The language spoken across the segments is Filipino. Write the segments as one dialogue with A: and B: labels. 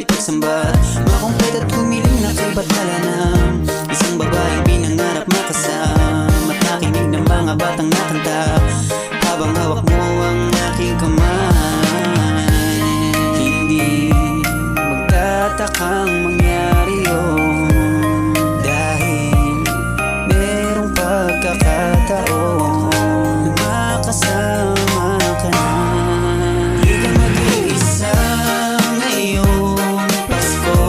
A: ipagsambat. Makumplet at humiling na kay batala ng isang babaeng pinangarap makasama at nakinig ng mga batang nakanta habang hawak mo ang aking kamay. Hindi magtatakang mangyari yun dahil merong pagkakataon na makasama ka na. Di ka mag-iisa ngayong Pasko,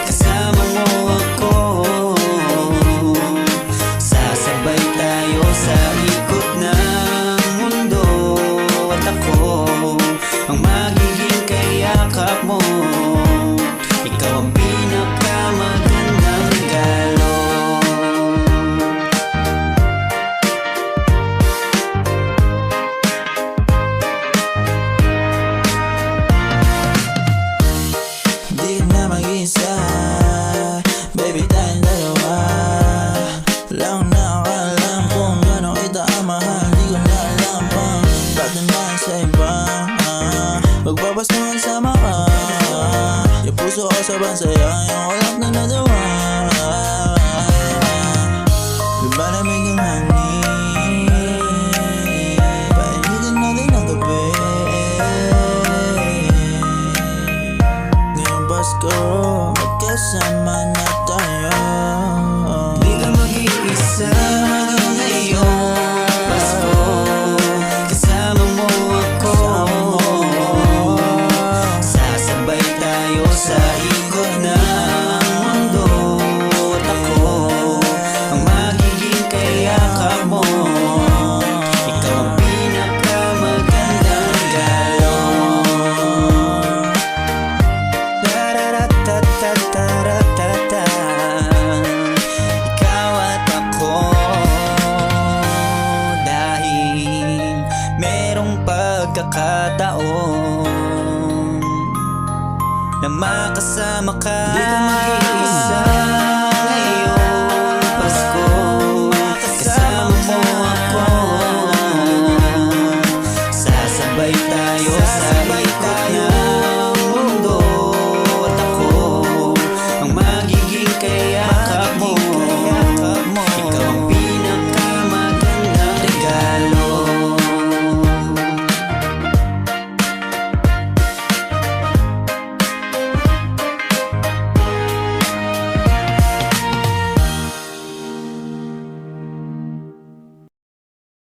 A: kasama mo ako. Sasabay tayo sa ikot ng mundo at ako ang magiging kayakap mo. Ikaw ang pinakamagandang regalo.
B: Di ka na mag-isa, baby, tayong dalawa. Wala akong nakakalam kung gano'n kita ang mahal. Di ko na alam pang patunayan sa iba. Magpapasungan sama ka, yung puso ko sa bansaya, yung walang na nadawa. Lumalamig ang hangin, painitin natin ang gabi. Ngayong Pasko, magkasama na tayo.
A: Di ka mag-iisa